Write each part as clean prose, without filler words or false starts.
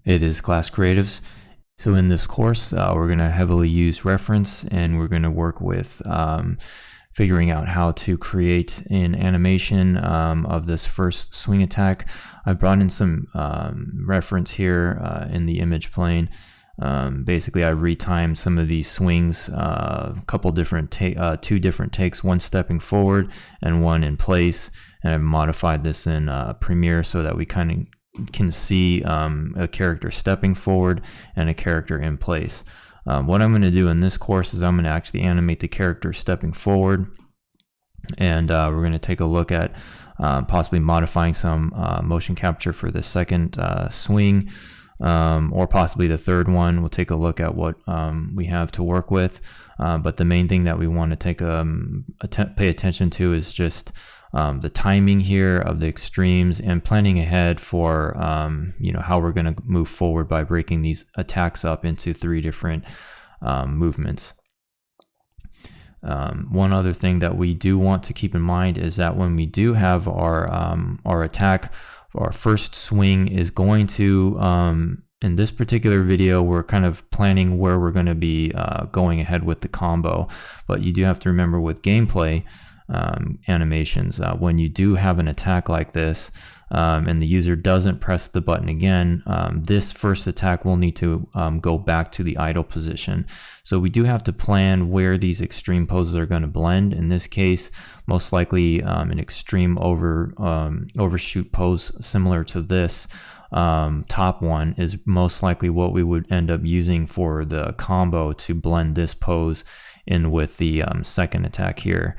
It is Class Creatives. So in this course, we're going to heavily use reference, and we're going to work with figuring out how to create an animation of this first swing attack. I brought in some reference here in the image plane. Basically, I retimed some of these swings, a couple different two different takes, one stepping forward and one in place, and I've modified this in Premiere so that we kind of can see a character stepping forward and a character in place. What I'm going to do in this course is I'm going to actually animate the character stepping forward, and we're going to take a look at possibly modifying some motion capture for the second swing, or possibly the third one. We'll take a look at what we have to work with, but the main thing that we want to pay attention to is just the timing here of the extremes, and planning ahead for how we're going to move forward by breaking these attacks up into 3 different movements. One other thing that we do want to keep in mind is that when we do have our attack, our first swing is going to, in this particular video, we're kind of planning where we're going to be going ahead with the combo, but you do have to remember with gameplay animations, when you do have an attack like this and the user doesn't press the button again, this first attack will need to go back to the idle position. So we do have to plan where these extreme poses are going to blend. In this case, most likely an extreme overshoot pose similar to this top one is most likely what we would end up using for the combo to blend this pose in with the second attack here.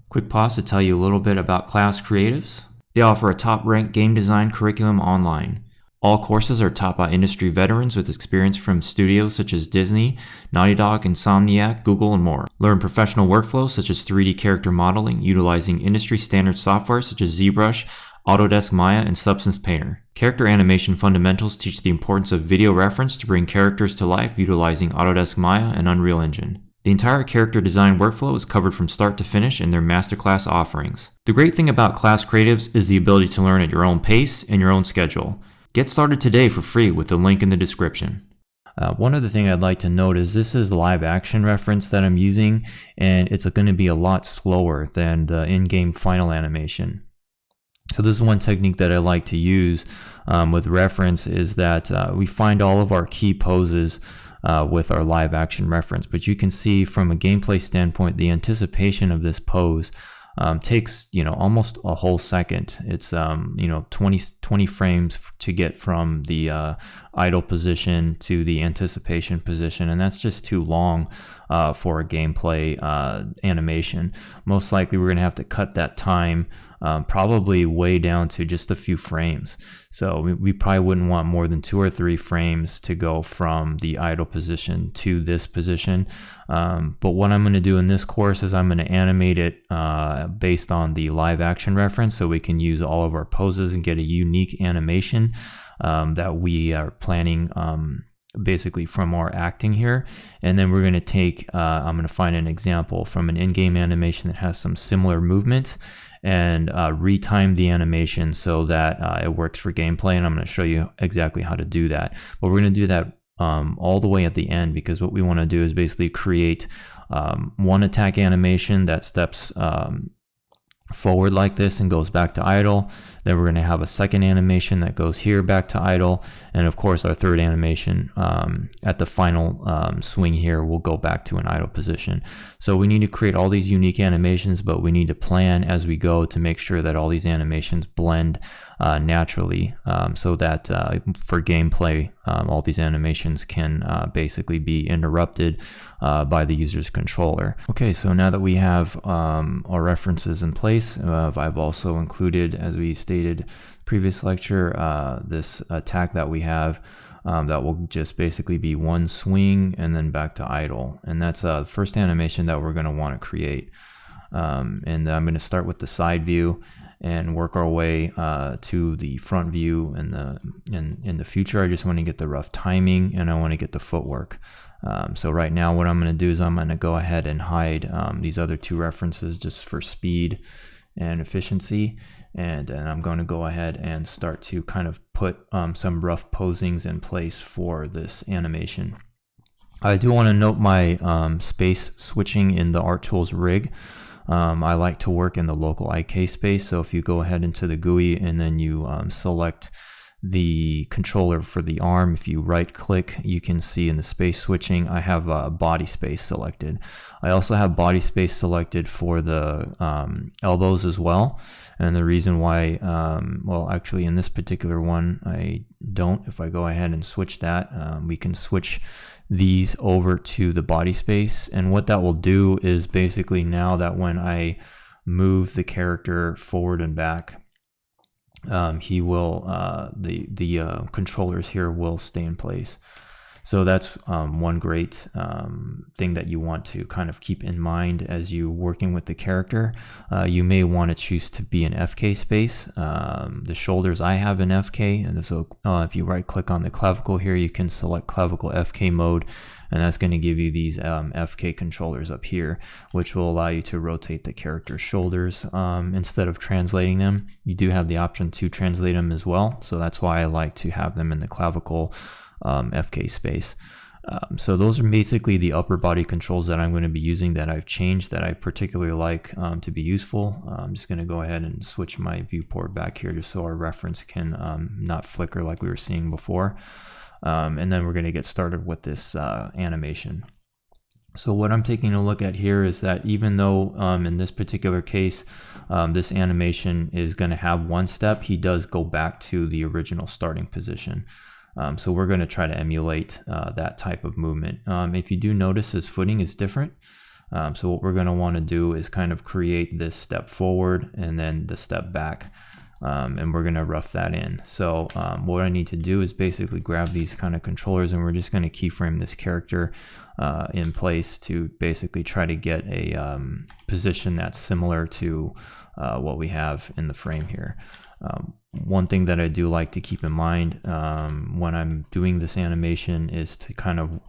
Quick pause to tell you a little bit about Class Creatives. They offer a top-ranked game design curriculum online. All courses are taught by industry veterans with experience from studios such as Disney, Naughty Dog, Insomniac, Google, and more. Learn professional workflows such as 3D character modeling utilizing industry standard software such as ZBrush, Autodesk Maya, and Substance Painter. Character animation fundamentals teach the importance of video reference to bring characters to life utilizing Autodesk Maya and Unreal Engine. The entire character design workflow is covered from start to finish in their Masterclass offerings. The great thing about Class Creatives is the ability to learn at your own pace and your own schedule. Get started today for free with the link in the description. One other thing I'd like to note is this is live action reference that I'm using, and it's going to be a lot slower than the in-game final animation. So this is one technique that I like to use with reference, is that we find all of our key poses with our live action reference, but you can see from a gameplay standpoint, the anticipation of this pose takes almost a whole second. It's 20 frames to get from the idle position to the anticipation position, and that's just too long for a gameplay animation. Most likely we're going to have to cut that time probably way down to just a few frames. So we probably wouldn't want more than 2 or 3 frames to go from the idle position to this position. But what I'm going to do in this course is I'm going to animate it based on the live action reference, so we can use all of our poses and get a unique animation that we are planning basically from our acting here. And then we're going to take, I'm going to find an example from an in-game animation that has some similar movement, and retime the animation so that it works for gameplay, and I'm going to show you exactly how to do that. But we're going to do that all the way at the end, because what we want to do is basically create one attack animation that steps forward like this and goes back to idle. Then we're going to have a second animation that goes here back to idle, and of course our third animation at the final swing here will go back to an idle position. So we need to create all these unique animations, but we need to plan as we go to make sure that all these animations blend naturally, so that for gameplay all these animations can basically be interrupted by the user's controller. Okay, so now that we have our references in place, I've also included, as we stated previous lecture, this attack that we have that will just basically be one swing and then back to idle, and that's the first animation that we're going to want to create. And I'm going to start with the side view and work our way to the front view. In the future, I just want to get the rough timing, and I want to get the footwork. So right now what I'm going to do is I'm going to go ahead and hide these other 2 references just for speed and efficiency. And I'm going to go ahead and start to kind of put some rough posings in place for this animation. I do want to note my space switching in the Art Tools rig. I like to work in the local IK space, so if you go ahead into the GUI and then you select the controller for the arm, if you right click, you can see in the space switching I have body space selected. I also have body space selected for the elbows as well, and the reason why, well, actually in this particular one I don't. If I go ahead and switch that, we can switch these over to the body space, and what that will do is basically now that when I move the character forward and back, he will the controllers here will stay in place. So that's one great thing that you want to kind of keep in mind as you working with the character. You may want to choose to be in FK space. The shoulders I have in FK, and so if you right click on the clavicle here, you can select clavicle FK mode, and that's going to give you these FK controllers up here, which will allow you to rotate the character's shoulders instead of translating them. You do have the option to translate them as well, so that's why I like to have them in the clavicle FK space. So those are basically the upper body controls that I'm going to be using that I've changed, that I particularly like to be useful. I'm just going to go ahead and switch my viewport back here just so our reference can not flicker like we were seeing before. And then we're going to get started with this animation. So what I'm taking a look at here is that even though in this particular case this animation is going to have one step, he does go back to the original starting position. So we're going to try to emulate that type of movement. If you do notice, his footing is different. So what we're going to want to do is kind of create this step forward and then the step back. And we're going to rough that in. So what I need to do is basically grab these kind of controllers, and we're just going to keyframe this character in place to basically try to get a position that's similar to what we have in the frame here. One thing that I do like to keep in mind when I'm doing this animation is to kind of,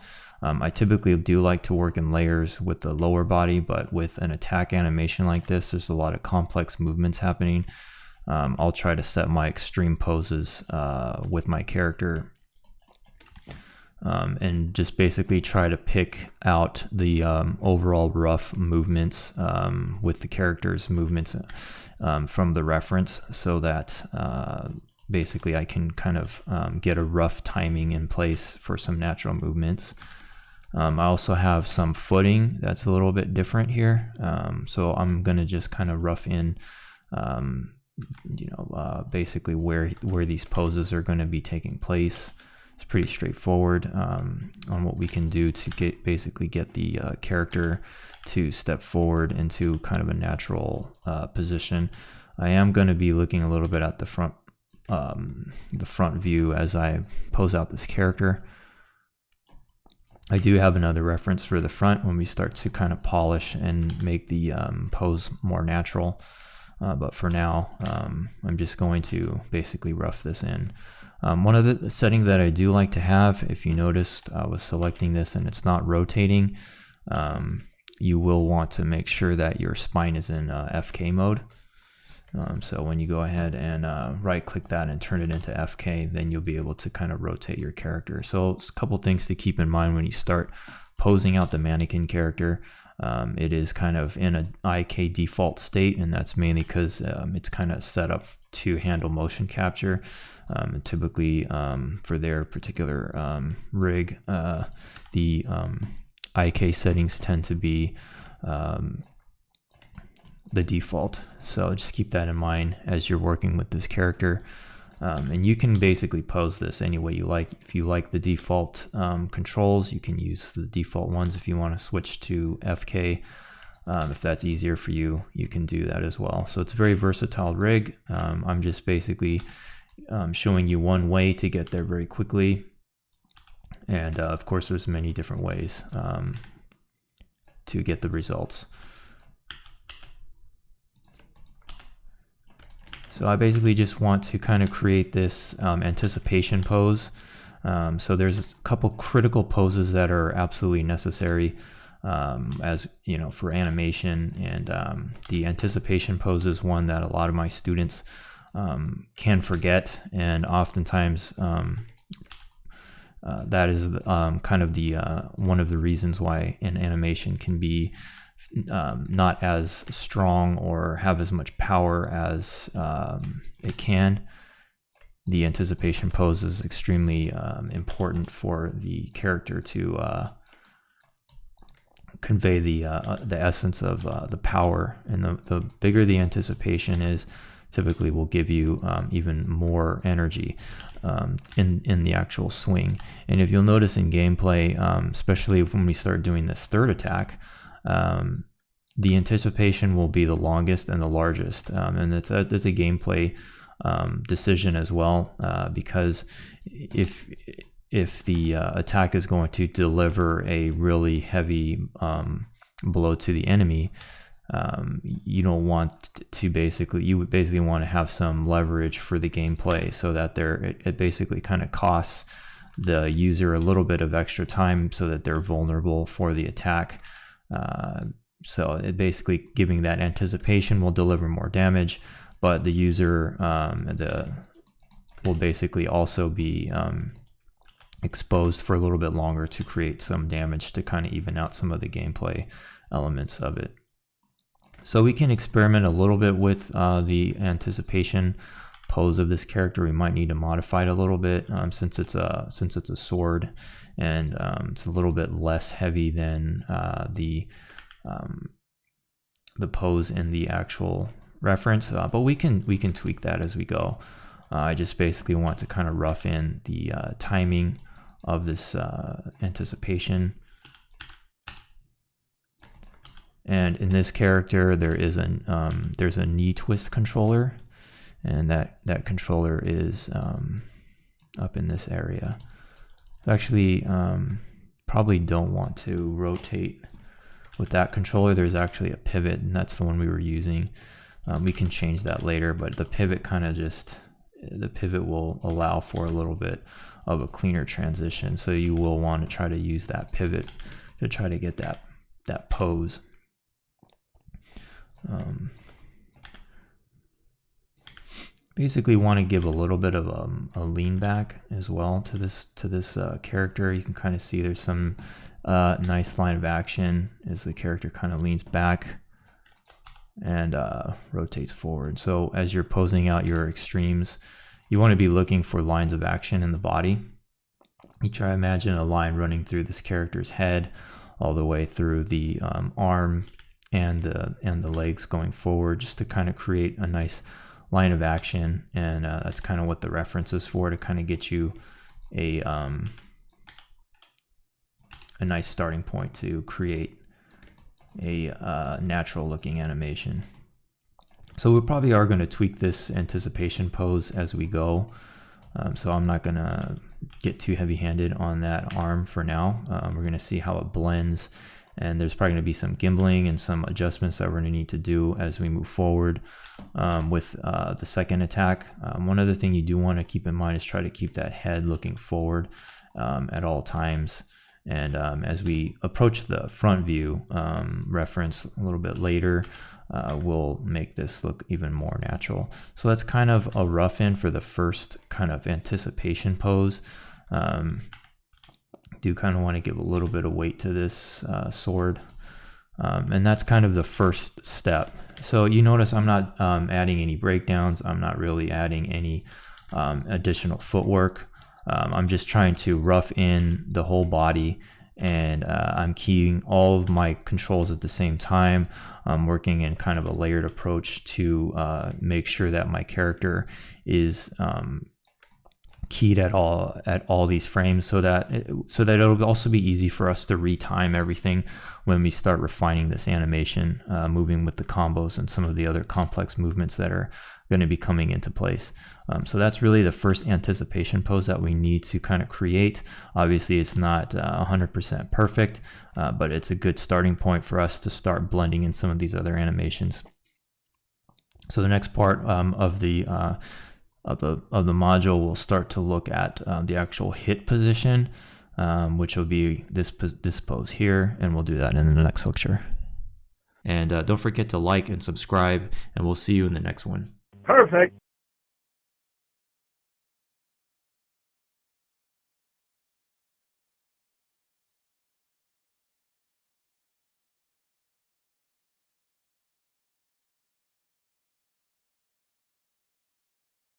I typically do like to work in layers with the lower body, but with an attack animation like this, there's a lot of complex movements happening. I'll try to set my extreme poses with my character and just basically try to pick out the overall rough movements with the character's movements from the reference, so that basically I can kind of get a rough timing in place for some natural movements. I also have some footing that's a little bit different here, so I'm going to just kind of rough in basically where these poses are going to be taking place. It's pretty straightforward on what we can do to basically get the character to step forward into kind of a natural position. I am going to be looking a little bit at the front view as I pose out this character. I do have another reference for the front when we start to kind of polish and make the pose more natural. But for now, I'm just going to basically rough this in. One of the settings that I do like to have, if you noticed, I was selecting this and it's not rotating. You will want to make sure that your spine is in FK mode. So when you go ahead and right click that and turn it into FK, then you'll be able to kind of rotate your character. So it's a couple things to keep in mind when you start posing out the mannequin character. It is kind of in an IK default state, and that's mainly because it's kind of set up to handle motion capture. And typically for their particular rig, the IK settings tend to be the default. So just keep that in mind as you're working with this character. And you can basically pose this any way you like. If you like the default controls, you can use the default ones. If you want to switch to FK, if that's easier for you, you can do that as well. So it's a very versatile rig. I'm just basically showing you one way to get there very quickly. And of course, there's many different ways to get the results. So I basically just want to kind of create this anticipation pose. So there's a couple critical poses that are absolutely necessary. as you know, for animation. And the anticipation pose is one that a lot of my students can forget, and oftentimes that is kind of the one of the reasons why an animation can be not as strong or have as much power as it can. The anticipation pose is extremely important for the character to convey the essence of the power, and the bigger the anticipation is, typically will give you even more energy in the actual swing. And if you'll notice in gameplay, especially when we start doing this third attack, the anticipation will be the longest and the largest, and it's a gameplay decision as well, because if the attack is going to deliver a really heavy blow to the enemy, you don't want to you would basically want to have some leverage for the gameplay, so that it basically kind of costs the user a little bit of extra time so that they're vulnerable for the attack. So it basically giving that anticipation will deliver more damage, but the user will basically also be exposed for a little bit longer to create some damage to kind of even out some of the gameplay elements of it. So we can experiment a little bit with the anticipation pose of this character. We might need to modify it a little bit since it's a sword, and it's a little bit less heavy than the pose in the actual reference, but we can tweak that as we go. I just basically want to kind of rough in the timing of this anticipation. And in this character, there is there's a knee twist controller, and that controller is up in this area. Actually, probably don't want to rotate with that controller. There's actually a pivot, and that's the one we were using. We can change that later, but the pivot the pivot will allow for a little bit of a cleaner transition. So you will want to try to use that pivot to try to get that pose. Basically want to give a little bit of a lean back as well to this character. You can kind of see there's some nice line of action as the character kind of leans back and rotates forward. So as you're posing out your extremes, you want to be looking for lines of action in the body. You try to imagine a line running through this character's head all the way through the arm and the legs going forward, just to kind of create a nice line of action. And that's kind of what the reference is for, to kind of get you a nice starting point to create a natural looking animation. So we probably are going to tweak this anticipation pose as we go. So I'm not going to get too heavy-handed on that arm for now. We're going to see how it blends, and there's probably going to be some gimbling and some adjustments that we're going to need to do as we move forward with the second attack. One other thing you do want to keep in mind is try to keep that head looking forward at all times. And as we approach the front view reference a little bit later, we'll make this look even more natural. So that's kind of a rough in for the first kind of anticipation pose. Do kind of want to give a little bit of weight to this sword, and that's kind of the first step. So you notice I'm not adding any breakdowns. I'm not really adding any additional footwork. I'm just trying to rough in the whole body, and I'm keying all of my controls at the same time. I'm working in kind of a layered approach to make sure that my character is keyed at all these frames, so that it'll also be easy for us to retime everything when we start refining this animation, moving with the combos and some of the other complex movements that are going to be coming into place. So that's really the first anticipation pose that we need to kind of create. Obviously it's not 100% perfect, but it's a good starting point for us to start blending in some of these other animations. So the next part of the module, we'll start to look at the actual hit position which will be this pose here, and we'll do that in the next lecture. And don't forget to like and subscribe, and we'll see you in the next one. Perfect.